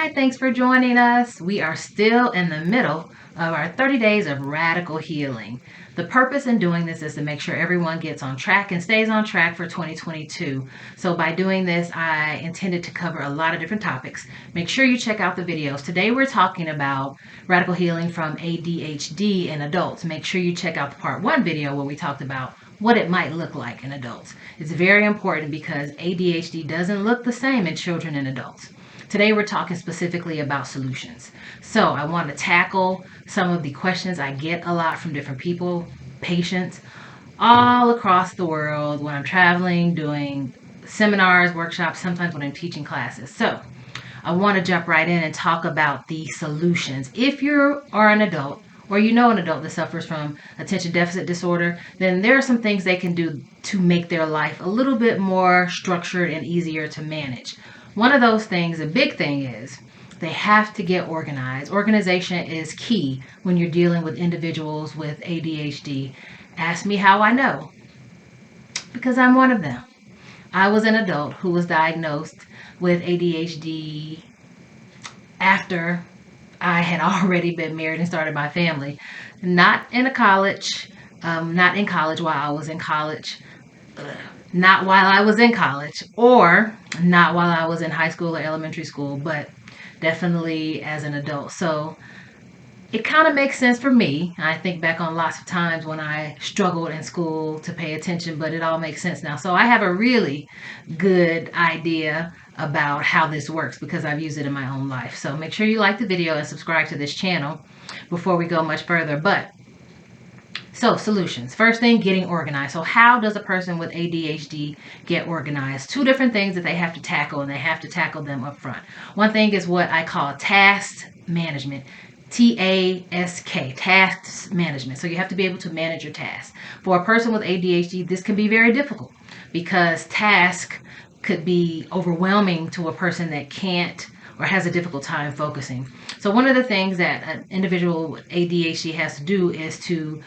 Hi, thanks for joining us. We are still in the middle of our 30 days of radical healing. The purpose in doing this is to make sure everyone gets on track and stays on track for 2022. So by doing this, I intended to cover a lot of different topics. Make sure you check out the videos. Today we're talking about radical healing from ADHD in adults. Make sure you check out the part 1 video where we talked about what it might look like in adults. It's very important because ADHD doesn't look the same in children and adults. Today we're talking specifically about solutions. So I want to tackle some of the questions I get a lot from different people, patients, all across the world when I'm traveling, doing seminars, workshops, sometimes when I'm teaching classes. So I want to jump right in and talk about the solutions. If you are an adult or you know an adult that suffers from attention deficit disorder, then there are some things they can do to make their life a little bit more structured and easier to manage. One of those things, a big thing, is they have to get organized. Organization is key when you're dealing with individuals with ADHD. Ask me how I know. Because I'm one of them. I was an adult who was diagnosed with ADHD after I had already been married and started my family. Not in college while I was in college. Not while I was in college, or not while I was in high school or elementary school, but definitely as an adult. So it kind of makes sense for me. I think back on lots of times when I struggled in school to pay attention, but it all makes sense now. So I have a really good idea about how this works because I've used it in my own life. So make sure you like the video and subscribe to this channel before we go much further. So solutions. First thing, getting organized. So how does a person with ADHD get organized? Two different things that they have to tackle, and they have to tackle them up front. One thing is what I call task management. TASK, task management. So you have to be able to manage your tasks. For a person with ADHD, this can be very difficult because task could be overwhelming to a person that can't or has a difficult time focusing. So one of the things that an individual with ADHD has to do is to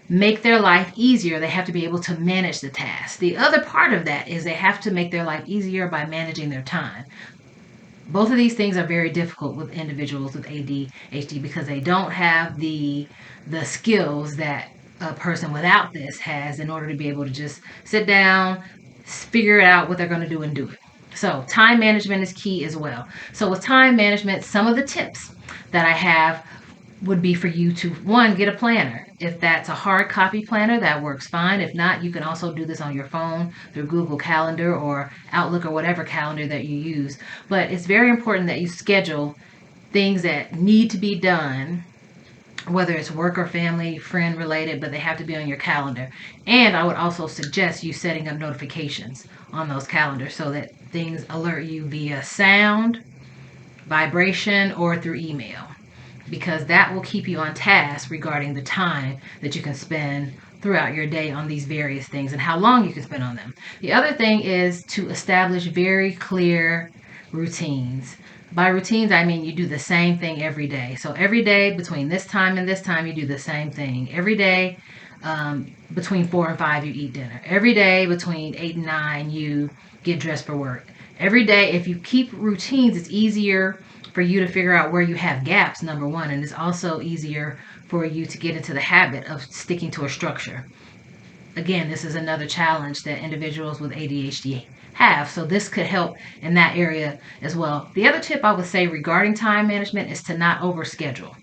make their life easier. They have to be able to manage the tasks. The other part of that is they have to make their life easier by managing their time. Both of these things are very difficult with individuals with ADHD because they don't have the skills that a person without this has in order to be able to just sit down, figure out what they're going to do and do it. So time management is key as well. So with time management, some of the tips that I have would be for you to, one, get a planner. If that's a hard copy planner, that works fine. If not, you can also do this on your phone through Google Calendar or Outlook or whatever calendar that you use. But it's very important that you schedule things that need to be done, whether it's work or family, friend related, but they have to be on your calendar. And I would also suggest you setting up notifications on those calendars so that things alert you via sound, vibration, or through email, because that will keep you on task regarding the time that you can spend throughout your day on these various things and how long you can spend on them. The other thing is to establish very clear routines. By routines, I mean you do the same thing every day. So every day between this time and this time, you do the same thing. Every day between 4 and 5, you eat dinner. Every day between 8 and 9, you get dressed for work. Every day, if you keep routines, it's easier for you to figure out where you have gaps, number one, and it's also easier for you to get into the habit of sticking to a structure. Again, this is another challenge that individuals with ADHD have, so this could help in that area as well. The other tip I would say regarding time management is to not overschedule.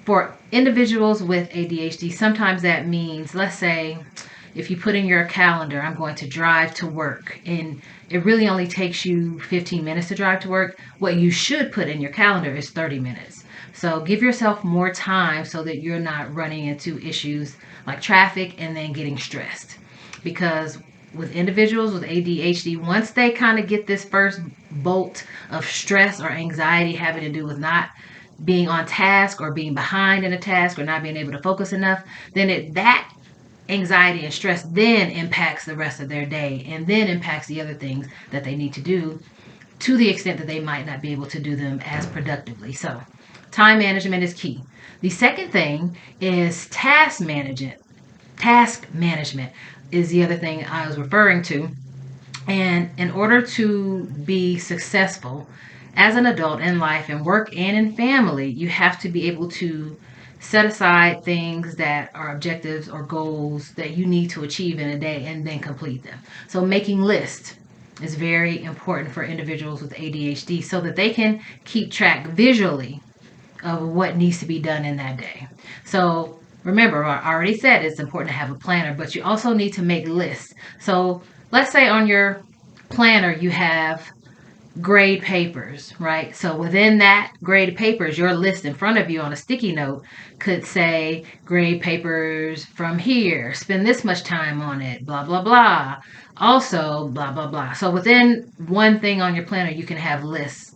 For individuals with ADHD, sometimes that means, let's say, if you put in your calendar, I'm going to drive to work, and it really only takes you 15 minutes to drive to work, what you should put in your calendar is 30 minutes. So give yourself more time so that you're not running into issues like traffic and then getting stressed. Because with individuals with ADHD, once they kind of get this first bolt of stress or anxiety having to do with not being on task or being behind in a task or not being able to focus enough, then that anxiety and stress then impacts the rest of their day and then impacts the other things that they need to do to the extent that they might not be able to do them as productively. So time management is key. The second thing is task management. Task management is the other thing I was referring to. And in order to be successful as an adult in life, in work and in family, you have to be able to set aside things that are objectives or goals that you need to achieve in a day and then complete them. So making lists is very important for individuals with ADHD so that they can keep track visually of what needs to be done in that day. So remember, I already said it's important to have a planner, but you also need to make lists. So let's say on your planner you have grade papers, right? So within that grade papers, your list in front of you on a sticky note could say grade papers from here, spend this much time on it, blah, blah, blah. Also, blah, blah, blah. So within one thing on your planner, you can have lists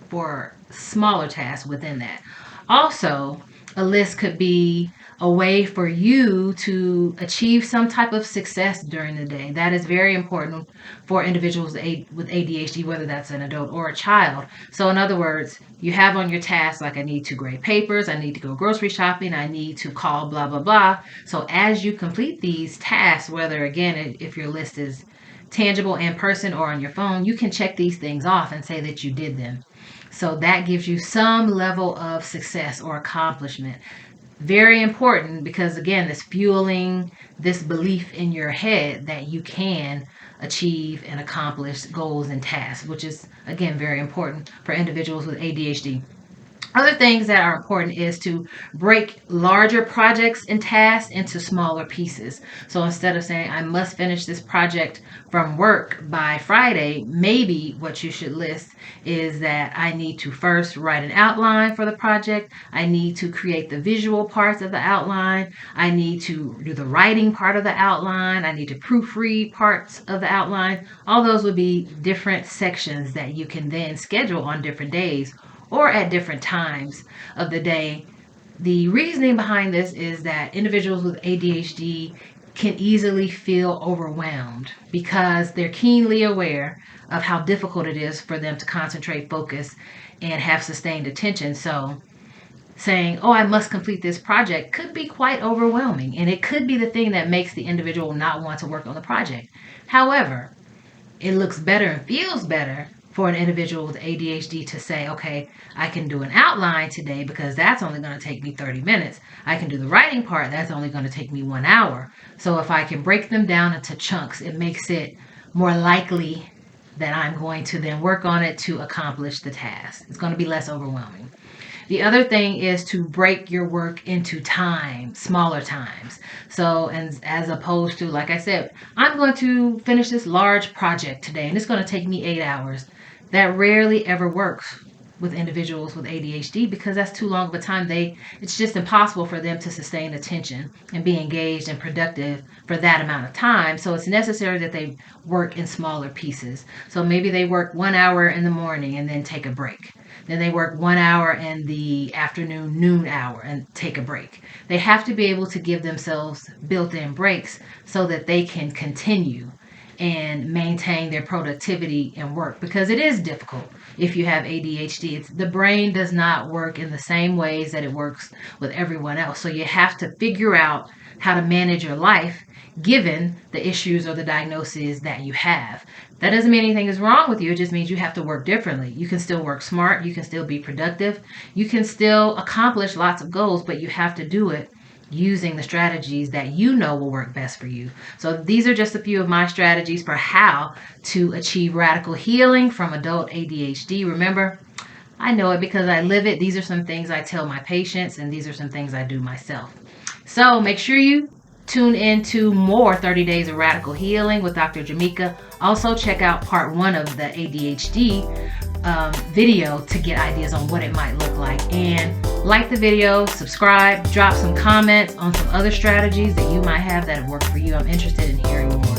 for smaller tasks within that. Also, a list could be a way for you to achieve some type of success during the day. That is very important for individuals with ADHD, whether that's an adult or a child. So in other words, you have on your tasks like I need to grade papers, I need to go grocery shopping, I need to call blah, blah, blah. So as you complete these tasks, whether again, if your list is tangible in person or on your phone, you can check these things off and say that you did them. So that gives you some level of success or accomplishment. Very important because, again, it's fueling this belief in your head that you can achieve and accomplish goals and tasks, which is, again, very important for individuals with ADHD. Other things that are important is to break larger projects and tasks into smaller pieces. So instead of saying, I must finish this project from work by Friday, maybe what you should list is that I need to first write an outline for the project. I need to create the visual parts of the outline. I need to do the writing part of the outline. I need to proofread parts of the outline. All those would be different sections that you can then schedule on different days or at different times of the day. The reasoning behind this is that individuals with ADHD can easily feel overwhelmed because they're keenly aware of how difficult it is for them to concentrate, focus, and have sustained attention. So saying, oh, I must complete this project could be quite overwhelming, and it could be the thing that makes the individual not want to work on the project. However, it looks better and feels better for an individual with ADHD to say, okay, I can do an outline today because that's only going to take me 30 minutes. I can do the writing part. That's only going to take me 1 hour. So if I can break them down into chunks, it makes it more likely that I'm going to then work on it to accomplish the task. It's going to be less overwhelming. The other thing is to break your work into smaller times. So, and as opposed to, like I said, I'm going to finish this large project today and it's going to take me 8 hours. That rarely ever works with individuals with ADHD because that's too long of a time. It's just impossible for them to sustain attention and be engaged and productive for that amount of time. So it's necessary that they work in smaller pieces. So maybe they work 1 hour in the morning and then take a break. Then they work 1 hour in the afternoon, noon hour, and take a break. They have to be able to give themselves built-in breaks so that they can continue and maintain their productivity and work, because it is difficult if you have ADHD. The brain does not work in the same ways that it works with everyone else. So you have to figure out how to manage your life given the issues or the diagnoses that you have. That doesn't mean anything is wrong with you. It just means you have to work differently. You can still work smart. You can still be productive. You can still accomplish lots of goals, but you have to do it using the strategies that you know will work best for you. So these are just a few of my strategies for how to achieve radical healing from adult ADHD. Remember, I know it because I live it. These are some things I tell my patients, and these are some things I do myself. So make sure you tune into more 30 Days of Radical Healing with Dr. Jamika. Also check out part 1 of the ADHD video to get ideas on what it might look like. And like the video, subscribe, drop some comments on some other strategies that you might have that have worked for you. I'm interested in hearing more.